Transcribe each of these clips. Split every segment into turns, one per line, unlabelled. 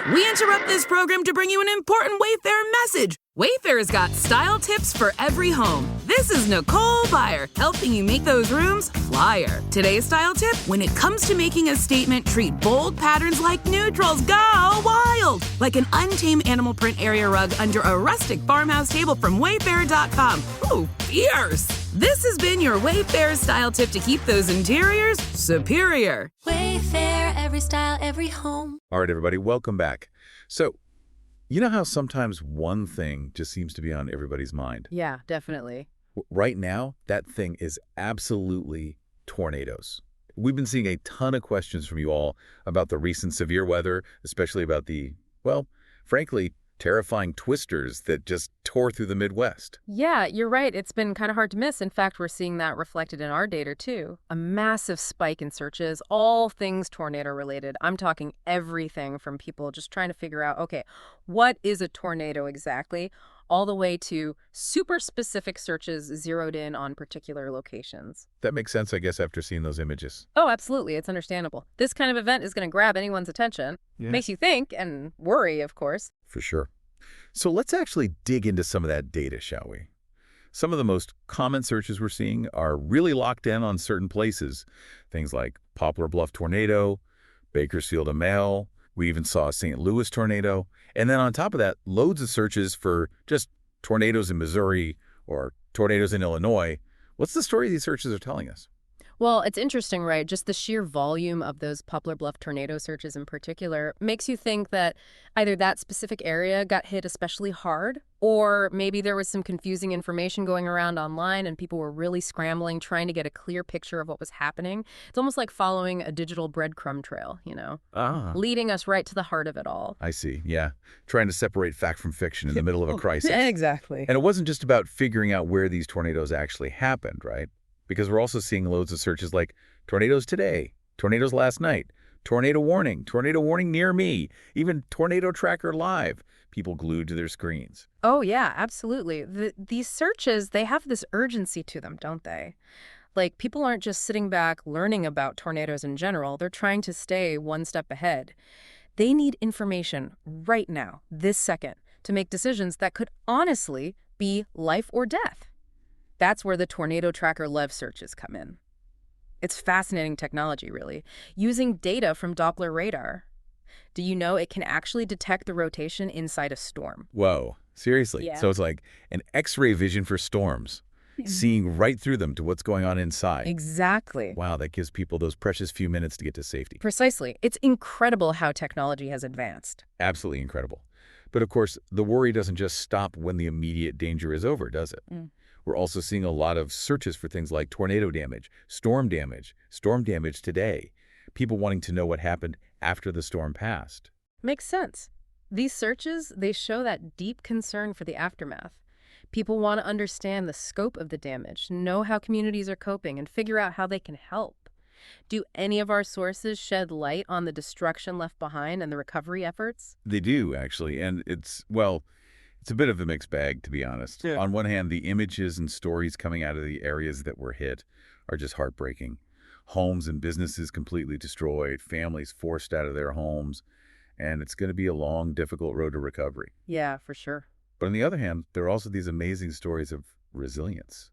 We interrupt this program to bring you an important Wayfair message. Wayfair's got style tips for every home. This is Nicole Byer, helping you make those rooms flyer. Today's style tip: when it comes to making a statement, treat bold patterns like neutrals. Go wild! Like an untamed animal print area rug under a rustic farmhouse table from Wayfair.com. Ooh, fierce! This has been your Wayfair style tip to keep those interiors superior.
Wayfair, every style, every home.
All right, everybody, welcome back. So, you know how sometimes one thing just seems to be on everybody's mind?
Yeah, definitely.
Right now, that thing is absolutely tornadoes. We've been seeing a ton of questions from you all about the recent severe weather, especially about the, well, frankly, terrifying twisters that just tore through the Midwest.
Yeah, you're right. It's been kind of hard to miss. In fact, we're seeing that reflected in our data, too. A massive spike in searches, all things tornado related. I'm talking everything from people just trying to figure out, okay, what is a tornado exactly, all the way to super specific searches zeroed in on particular locations.
That makes sense, I guess, after seeing those images.
Oh, absolutely. It's understandable. This kind of event is going to grab anyone's attention.
Yeah.
Makes you think and worry, of course.
For sure. So let's actually dig into some of that data, shall we? Some of the most common searches we're seeing are really locked in on certain places. Things like Poplar Bluff tornado, Bakersfield Amel. We even saw a St. Louis tornado. And then on top of that, loads of searches for just tornadoes in Missouri or tornadoes in Illinois. What's the story these searches are telling us?
Well, it's interesting, right? Just the sheer volume of those Poplar Bluff tornado searches in particular makes you think that either that specific area got hit especially hard, or maybe there was some confusing information going around online and people were really scrambling, trying to get a clear picture of what was happening. It's almost like following a digital breadcrumb trail, leading us right to the heart of it all.
I see, yeah. Trying to separate fact from fiction in the middle of a crisis.
Exactly.
And it wasn't just about figuring out where these tornadoes actually happened, right? Because we're also seeing loads of searches like tornadoes today, tornadoes last night, tornado warning near me, even tornado tracker live, people glued to their screens.
Oh, yeah, absolutely. These searches, they have this urgency to them, don't they? Like, people aren't just sitting back learning about tornadoes in general. They're trying to stay one step ahead. They need information right now, this second, to make decisions that could honestly be life or death. That's where the Tornado Tracker Lev searches come in. It's fascinating technology, really, using data from Doppler radar. Do you know it can actually detect the rotation inside a storm?
Whoa, seriously?
Yeah.
So it's like an X-ray vision for storms, seeing right through them to what's going on inside.
Exactly.
Wow, that gives people those precious few minutes to get to safety.
Precisely. It's incredible how technology has advanced.
Absolutely incredible. But of course, the worry doesn't just stop when the immediate danger is over, does it? We're also seeing a lot of searches for things like tornado damage, storm damage today, people wanting to know what happened after the storm passed.
Makes sense. These searches, they show that deep concern for the aftermath. People want to understand the scope of the damage, know how communities are coping, and figure out how they can help. Do any of our sources shed light on the destruction left behind and the recovery efforts?
They do, actually, and it's a bit of a mixed bag, to be honest.
Yeah.
On one hand, the images and stories coming out of the areas that were hit are just heartbreaking. Homes and businesses completely destroyed, families forced out of their homes, and it's going to be a long, difficult road to recovery.
Yeah, for sure.
But on the other hand, there are also these amazing stories of resilience.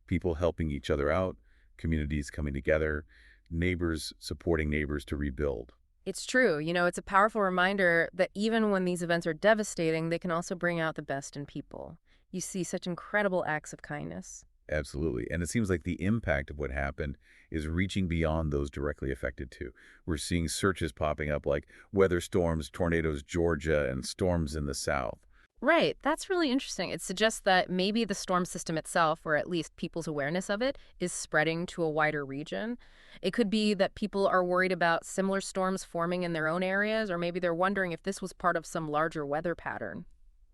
People helping each other out, communities coming together, neighbors supporting neighbors to rebuild.
It's true. It's a powerful reminder that even when these events are devastating, they can also bring out the best in people. You see such incredible acts of kindness.
Absolutely. And it seems like the impact of what happened is reaching beyond those directly affected too. We're seeing searches popping up like weather storms, tornadoes, Georgia, and storms in the South.
Right. That's really interesting. It suggests that maybe the storm system itself, or at least people's awareness of it, is spreading to a wider region. It could be that people are worried about similar storms forming in their own areas, or maybe they're wondering if this was part of some larger weather pattern.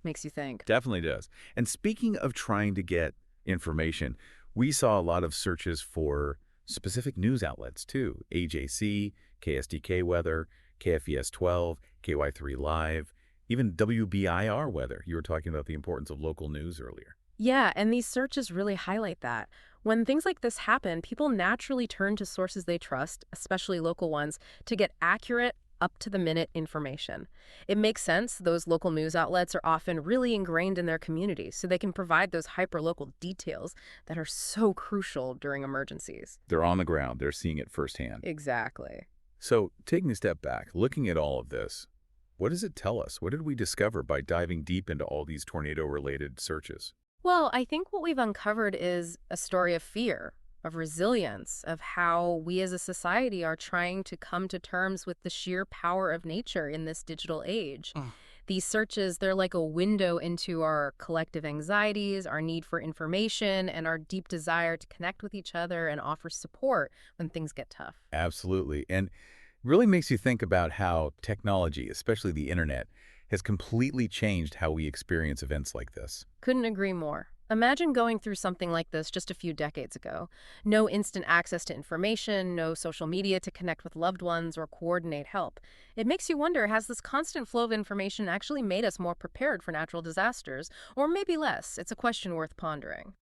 Makes you think.
Definitely does. And speaking of trying to get information, we saw a lot of searches for specific news outlets too. AJC, KSDK Weather, KFES 12, KY3 Live, even WBIR Weather. You were talking about the importance of local news earlier.
Yeah, and these searches really highlight that. When things like this happen, people naturally turn to sources they trust, especially local ones, to get accurate, up-to-the-minute information. It makes sense. Those local news outlets are often really ingrained in their communities, so they can provide those hyper-local details that are so crucial during emergencies.
They're on the ground. They're seeing it firsthand.
Exactly.
So, taking a step back, looking at all of this, what does it tell us? What did we discover by diving deep into all these tornado-related searches?
Well, I think what we've uncovered is a story of fear, of resilience, of how we as a society are trying to come to terms with the sheer power of nature in this digital age. These searches, they're like a window into our collective anxieties, our need for information, and our deep desire to connect with each other and offer support when things get tough.
Absolutely. And really makes you think about how technology, especially the internet, has completely changed how we experience events like this.
Couldn't agree more. Imagine going through something like this just a few decades ago. No instant access to information, no social media to connect with loved ones or coordinate help. It makes you wonder, has this constant flow of information actually made us more prepared for natural disasters? Or maybe less? It's a question worth pondering.